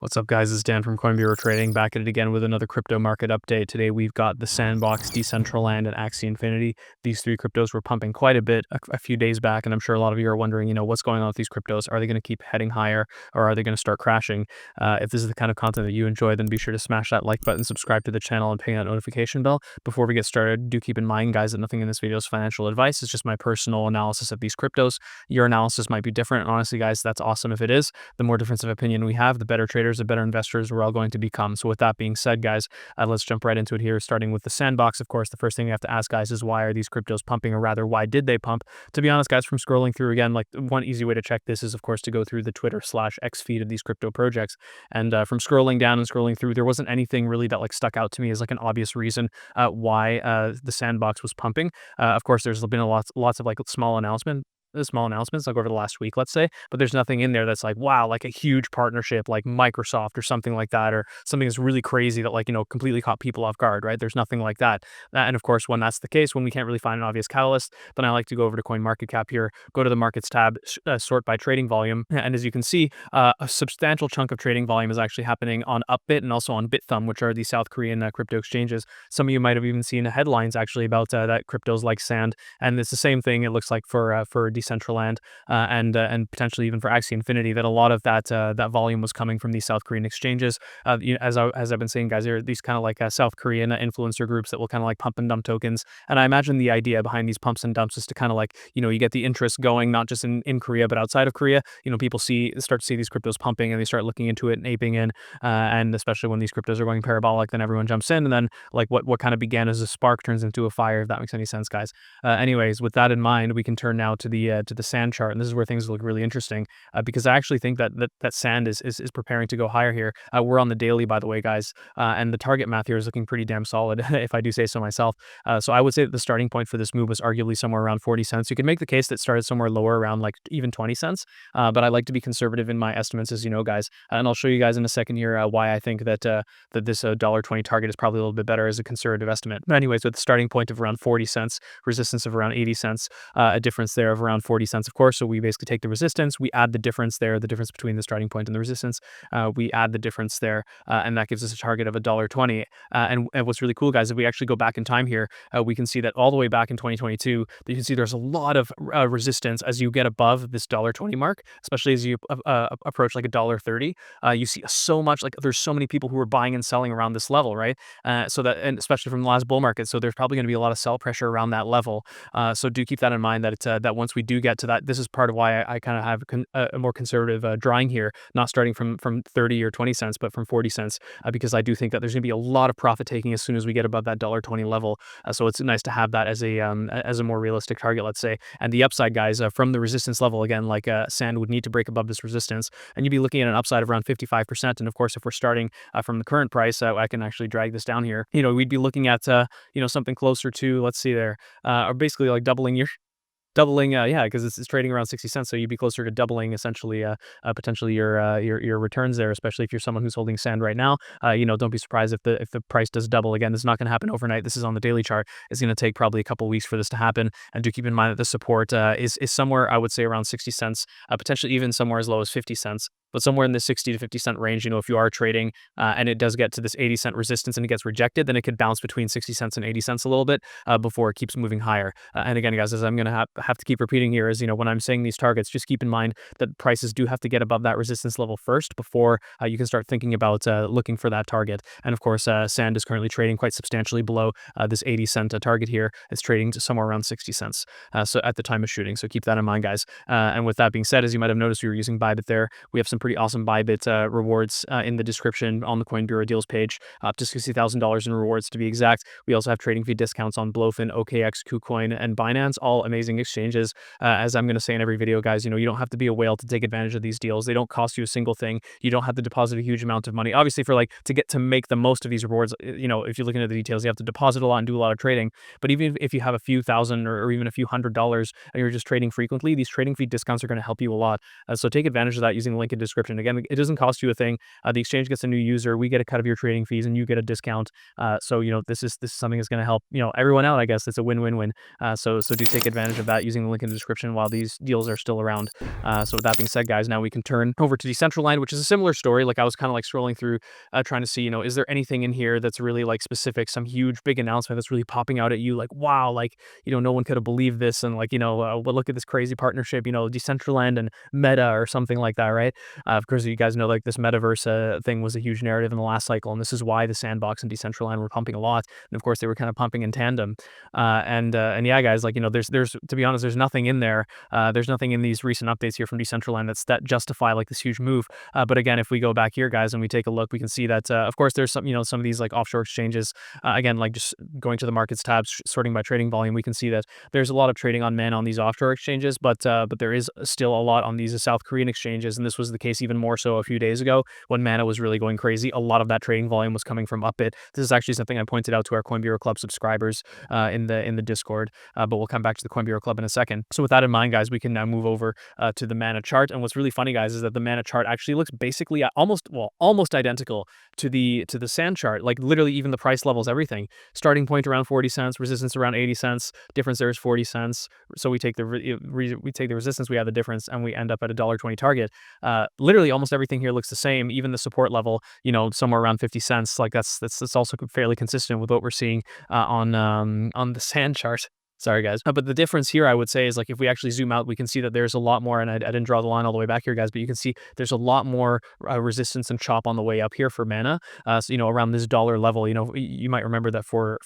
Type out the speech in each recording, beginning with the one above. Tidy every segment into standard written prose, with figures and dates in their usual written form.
What's up, guys? It's Dan from Coin Bureau Trading, back at it again with another crypto market update. Today we've got the Sandbox, Decentraland, and Axie Infinity. These three cryptos were pumping quite a bit a few days back, and I'm sure a lot of you are wondering, what's going on with these cryptos? Are they going to keep heading higher, or are they going to start crashing? If this is the kind of content that you enjoy, then be sure to smash that like button, subscribe to the channel, and ping that notification bell. Before we get started, do keep in mind, guys, that nothing in this video is financial advice. It's just my personal analysis of these cryptos. Your analysis might be different, and honestly, guys, that's awesome if it is. The more difference of opinion we have, the better traders, the better investors we're all going to become. So with that being said, guys, let's jump right into it here, starting with the Sandbox. Of course, the first thing we have to ask, guys, is why are these cryptos pumping, or rather, why did they pump? To be honest, guys, from scrolling through again, like one easy way to check this is, of course, to go through the Twitter/X feed of these crypto projects. And from scrolling down and scrolling through, there wasn't anything really that like stuck out to me as like an obvious reason why the Sandbox was pumping. Of course, there's been lots of like small announcements like over the last week, let's say, but there's nothing in there that's like, wow, like a huge partnership like Microsoft or something like that, or something that's really crazy that like, completely caught people off guard, right? There's nothing like that. And of course, when that's the case, when we can't really find an obvious catalyst, then I like to go over to CoinMarketCap here, go to the markets tab, sort by trading volume. And as you can see, a substantial chunk of trading volume is actually happening on Upbit and also on BitThumb, which are the South Korean crypto exchanges. Some of you might have even seen headlines actually about that cryptos like Sand. And it's the same thing, it looks like, for Decentraland and potentially even for Axie Infinity, that a lot of that volume was coming from these South Korean exchanges. As I've been saying, guys, there are these kind of like South Korean influencer groups that will kind of like pump and dump tokens. And I imagine the idea behind these pumps and dumps is to kind of like, you get the interest going, not just in Korea, but outside of Korea. People start to see these cryptos pumping, and they start looking into it and aping in. And especially when these cryptos are going parabolic, then everyone jumps in. And then like what kind of began as a spark turns into a fire, if that makes any sense, guys. Anyways, with that in mind, we can turn now to the sand chart, and this is where things look really interesting, because I actually think that sand is preparing to go higher here. We're on the daily, by the way, guys, and the target math here is looking pretty damn solid, if I do say so myself. So I would say that the starting point for this move was arguably somewhere around 40 cents. You can make the case that started somewhere lower, around like even 20 cents, but I like to be conservative in my estimates, as you know, guys, and I'll show you guys in a second here why I think that this $1.20 target is probably a little bit better as a conservative estimate. But anyways, with the starting point of around 40 cents, resistance of around 80 cents, a difference there of around 40 cents, of course. So we basically take the resistance, we add the difference there, the difference between the starting point and the resistance, we add the difference there, and that gives us a target of $1.20. And what's really cool, guys, if we actually go back in time here, we can see that all the way back in 2022, you can see there's a lot of resistance as you get above this $1.20 mark, especially as you approach like $1.30. You see so much, like there's so many people who are buying and selling around this level, right? So that, and especially from the last bull market, so there's probably going to be a lot of sell pressure around that level. So do keep that in mind, that it's that once we do get to that, this is part of why I kind of have a more conservative drawing here, not starting from 30 or 20 cents, but from 40 cents, because I do think that there's going to be a lot of profit taking as soon as we get above that $1.20 level. So it's nice to have that as a more realistic target, let's say. And the upside, guys, from the resistance level, again, like sand would need to break above this resistance, and you'd be looking at an upside of around 55%. And of course, if we're starting from the current price, I can actually drag this down here. We'd be looking at something closer to, let's see there, or basically like doubling, yeah, because it's trading around 60 cents, so you'd be closer to doubling essentially potentially your returns there, especially if you're someone who's holding sand right now. Don't be surprised if the price does double. Again, this is not going to happen overnight. This is on the daily chart. It's going to take probably a couple weeks for this to happen, and do keep in mind that the support is somewhere, I would say, around 60 cents, potentially even somewhere as low as 50 cents. But somewhere in the 60 to 50 cent range, if you are trading and it does get to this 80 cent resistance and it gets rejected, then it could bounce between 60 cents and 80 cents a little bit before it keeps moving higher. And again, guys, as I'm going to have to keep repeating here, is, when I'm saying these targets, just keep in mind that prices do have to get above that resistance level first before you can start thinking about looking for that target. And of course, sand is currently trading quite substantially below this 80 cent target here. It's trading to somewhere around 60 cents. So at the time of shooting, so keep that in mind, guys. And with that being said, as you might have noticed, we were using Bybit there. We have some pretty awesome Bybit rewards in the description on the Coin Bureau deals page, up to $60,000 in rewards to be exact. We also have trading fee discounts on Blofin, OKX, KuCoin, and Binance, all amazing exchanges. As I'm going to say in every video, guys, you don't have to be a whale to take advantage of these deals. They don't cost you a single thing. You don't have to deposit a huge amount of money. Obviously, for like to make the most of these rewards, if you're looking at the details, you have to deposit a lot and do a lot of trading. But even if you have a few thousand or even a few $100s and you're just trading frequently, these trading fee discounts are going to help you a lot. So take advantage of that using the link in description. Again, it doesn't cost you a thing. The exchange gets a new user, we get a cut of your trading fees, and you get a discount. So this is something that's going to help everyone out. I guess it's a win-win-win. So do take advantage of that using the link in the description while these deals are still around. So with that being said, guys, now we can turn over to Decentraland, which is a similar story. Like I was kind of like scrolling through, trying to see, is there anything in here that's really like specific, some huge big announcement that's really popping out at you, like wow, like no one could have believed this, and like well, look at this crazy partnership, Decentraland and Meta or something like that, right? Of course, you guys know like this metaverse thing was a huge narrative in the last cycle, and this is why the Sandbox and Decentraland were pumping a lot, and of course they were kind of pumping in tandem. And yeah, guys, like there's to be honest, there's nothing in there. There's nothing in these recent updates here from Decentraland that justify like this huge move. But again, if we go back here, guys, and we take a look, we can see that of course there's some of these like offshore exchanges. Again, like just going to the markets tab, sorting by trading volume, we can see that there's a lot of trading on Mana on these offshore exchanges, but there is still a lot on these South Korean exchanges, and this was the case even more so a few days ago when Mana was really going crazy. A lot of that trading volume was coming from Upbit. This is actually something I pointed out to our Coin Bureau Club subscribers in the Discord, but we'll come back to the Coin Bureau Club in a second. So with that in mind, guys, we can now move over to the Mana chart, and what's really funny, guys, is that the Mana chart actually looks basically almost identical to the Sand chart. Like literally even the price levels, everything. Starting point around 40 cents, resistance around 80 cents, difference there is 40 cents. So we take the resistance, we add the difference, and we end up at a $1.20 target. Literally almost everything here looks the same. Even the support level, somewhere around 50 cents. Like that's also fairly consistent with what we're seeing on the Sand chart. Sorry, guys. But the difference here, I would say, is like if we actually zoom out, we can see that there's a lot more, and I didn't draw the line all the way back here, guys, but you can see there's a lot more resistance and chop on the way up here for Mana. So, around this dollar level, you might remember that for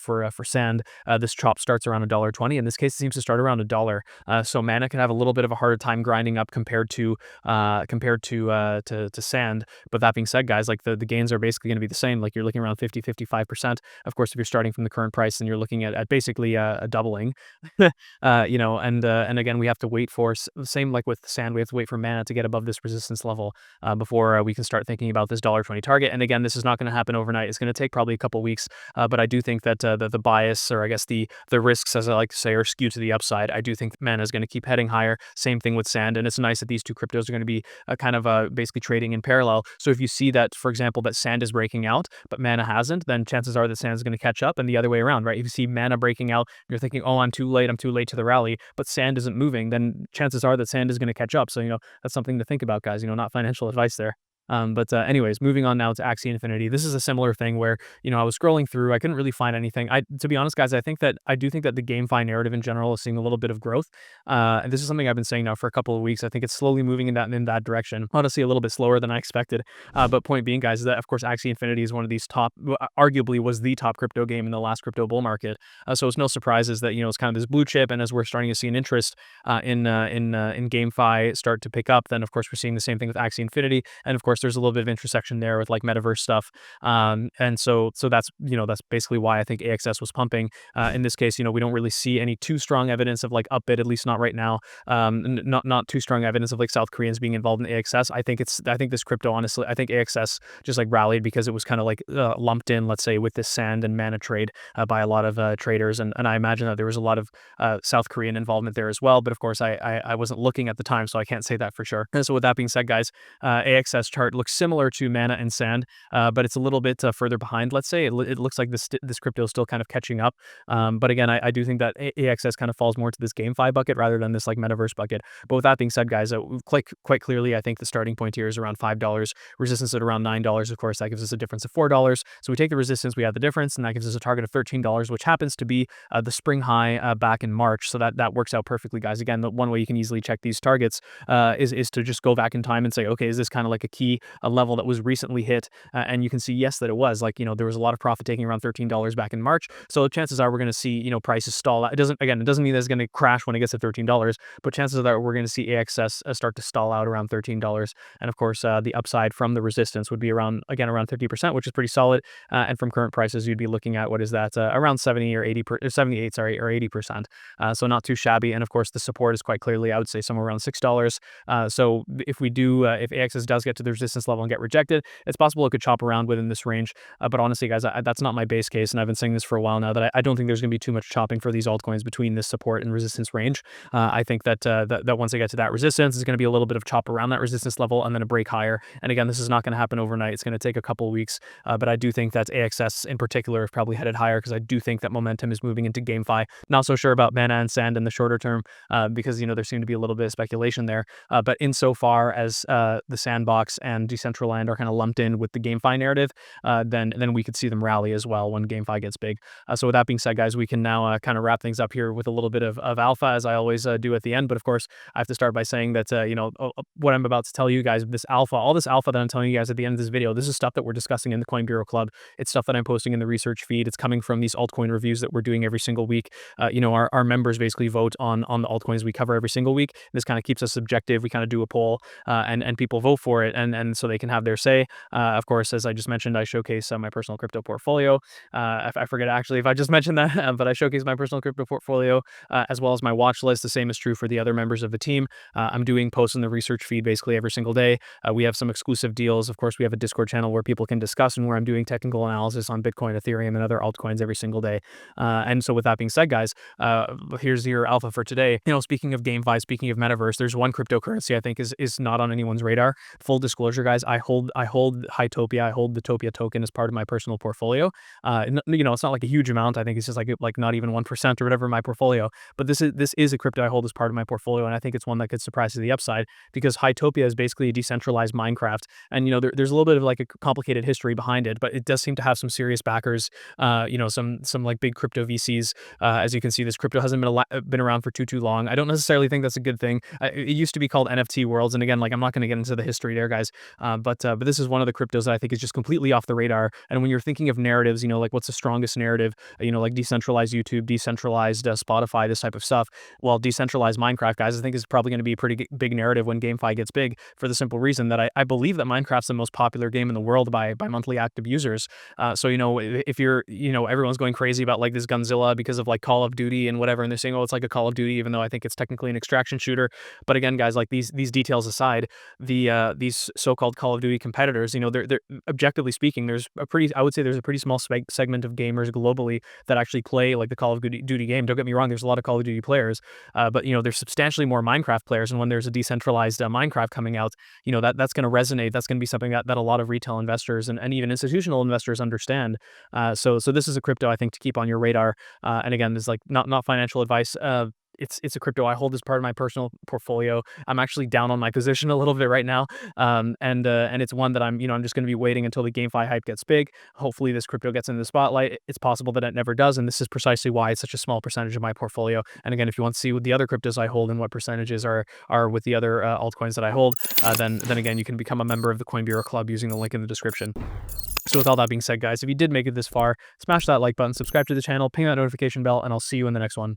Sand, this chop starts around $1.20. In this case, it seems to start around $1. So Mana can have a little bit of a harder time grinding up compared to Sand. But that being said, guys, like the gains are basically going to be the same. Like you're looking around 50-55%. Of course, if you're starting from the current price, then you're looking at basically a doubling. And again, we have to wait for same like with Sand, we have to wait for Mana to get above this resistance level before we can start thinking about this $1.20 target. And again, this is not going to happen overnight. It's going to take probably a couple weeks, but I do think that the bias, or I guess the risks, as I like to say, are skewed to the upside. I do think Mana is going to keep heading higher. Same thing with Sand, and it's nice that these two cryptos are going to be kind of basically trading in parallel. So if you see that, for example, that Sand is breaking out but Mana hasn't, then chances are that Sand is going to catch up, and the other way around, right? If you see Mana breaking out, you're thinking, oh, I'm too late to the rally, but Sand isn't moving, then chances are that Sand is going to catch up. So, that's something to think about, guys, not financial advice there. But anyways, moving on now to Axie Infinity. This is a similar thing where, I was scrolling through, I couldn't really find anything. To be honest, guys, I do think that the GameFi narrative in general is seeing a little bit of growth. And this is something I've been saying now for a couple of weeks. I think it's slowly moving in that direction. Honestly, a little bit slower than I expected. But point being, guys, is that of course Axie Infinity is one of these top, arguably was the top crypto game in the last crypto bull market. So it's no surprises that it's kind of this blue chip, and as we're starting to see an interest in GameFi start to pick up, then of course we're seeing the same thing with Axie Infinity, and of course there's a little bit of intersection there with like metaverse stuff. And so that's basically why I think AXS was pumping. In this case, we don't really see any too strong evidence of like Upbit, at least not right now. Not too strong evidence of like South Koreans being involved in AXS. I think this crypto, honestly, I think AXS just like rallied because it was kind of like lumped in, let's say, with this Sand and Mana trade by a lot of traders, and I imagine that there was a lot of South Korean involvement there as well. But of course, I wasn't looking at the time, so I can't say that for sure. And so with that being said, guys, AXS chart looks similar to Mana and Sand, but it's a little bit further behind, let's say. It looks like this crypto is still kind of catching up. But again, I do think that AXS kind of falls more to this GameFi bucket rather than this like metaverse bucket. But with that being said, guys, quite clearly, I think the starting point here is around $5, resistance at around $9. Of course, that gives us a difference of $4. So we take the resistance, we add the difference, and that gives us a target of $13, which happens to be the spring high back in March. So that works out perfectly, guys. Again, the one way you can easily check these targets is to just go back in time and say, okay, is this kind of like a key level that was recently hit? And you can see, yes, that it was. Like, there was a lot of profit taking around $13 back in March. So chances are we're going to see, prices stall out. It doesn't mean that it's going to crash when it gets to $13, but chances are that we're going to see AXS start to stall out around $13. And of course, the upside from the resistance would be around 50%, which is pretty solid. And from current prices, you'd be looking at, what is that? Around 78, or 80%. So not too shabby. And of course, the support is quite clearly, I would say, somewhere around $6. So if AXS does get to the resistance level and get rejected. It's possible it could chop around within this range, but honestly, guys, that's not my base case, and I've been saying this for a while now, that I don't think there's going to be too much chopping for these altcoins between this support and resistance range. I think that once they get to that resistance, it's going to be a little bit of chop around that resistance level and then a break higher. And again, this is not going to happen overnight. It's going to take a couple of weeks, but I do think that AXS in particular is probably headed higher, because I do think that momentum is moving into GameFi. Not so sure about Mana and Sand in the shorter term, because there seemed to be a little bit of speculation there. But insofar as the Sandbox and Decentraland are kind of lumped in with the GameFi narrative, then we could see them rally as well when GameFi gets big. So with that being said, guys, we can now kind of wrap things up here with a little bit of alpha, as I always do at the end. But of course, I have to start by saying that what I'm about to tell you guys, this alpha, all this alpha that I'm telling you guys at the end of this video, this is stuff that we're discussing in the Coin Bureau Club. It's stuff that I'm posting in the research feed. It's coming from these altcoin reviews that we're doing every single week. Our members basically vote on the altcoins we cover every single week. This kind of keeps us objective. We kind of do a poll, and people vote for it, and so they can have their say. Of course, as I just mentioned, I showcase my personal crypto portfolio. I forget actually if I just mentioned that, but I showcase my personal crypto portfolio, as well as my watch list. The same is true for the other members of the team. I'm doing posts in the research feed basically every single day. We have some exclusive deals. Of course, we have a Discord channel where people can discuss, and where I'm doing technical analysis on Bitcoin, Ethereum, and other altcoins every single day. And so with that being said, guys, here's your alpha for today. Speaking of GameFi, speaking of metaverse, there's one cryptocurrency I think is not on anyone's radar. Full disclosure, guys, I hold Hytopia. I hold the Topia token as part of my personal portfolio. It's not like a huge amount. I think it's just like not even 1% or whatever in my portfolio. But this is a crypto I hold as part of my portfolio, and I think it's one that could surprise to the upside, because Hytopia is basically a decentralized Minecraft. And there's a little bit of like a complicated history behind it, but it does seem to have some serious backers. Some like big crypto VCs. As you can see, this crypto hasn't been around for too long. I don't necessarily think that's a good thing. It used to be called NFT Worlds, and again, like I'm not going to get into the history there, guys. But this is one of the cryptos that I think is just completely off the radar. And when you're thinking of narratives, like what's the strongest narrative? Like decentralized YouTube, decentralized Spotify, this type of stuff. Well, decentralized Minecraft, guys, I think is probably going to be a pretty big narrative when GameFi gets big, for the simple reason that I believe that Minecraft's the most popular game in the world by monthly active users. So if you're everyone's going crazy about like this Gunzilla because of like Call of Duty and whatever, and they're saying, oh, it's like a Call of Duty, even though I think it's technically an extraction shooter. But again, guys, like these details aside, these so-called Call of Duty competitors, they're objectively speaking, I would say there's a pretty small segment of gamers globally that actually play like the Call of Duty game. Don't get me wrong, there's a lot of Call of Duty players, but there's substantially more Minecraft players. And when there's a decentralized Minecraft coming out, that's going to resonate. That's going to be something that a lot of retail investors and even institutional investors understand. So this is a crypto I think to keep on your radar. And again, this is like not financial advice. It's a crypto I hold as part of my personal portfolio. I'm actually down on my position a little bit right now, and it's one that I'm just going to be waiting until the GameFi hype gets big. Hopefully, this crypto gets in the spotlight. It's possible that it never does, and this is precisely why it's such a small percentage of my portfolio. And again, if you want to see what the other cryptos I hold and what percentages are with the other altcoins that I hold, then again, you can become a member of the Coin Bureau Club using the link in the description. So with all that being said, guys, if you did make it this far, smash that like button, subscribe to the channel, ping that notification bell, and I'll see you in the next one.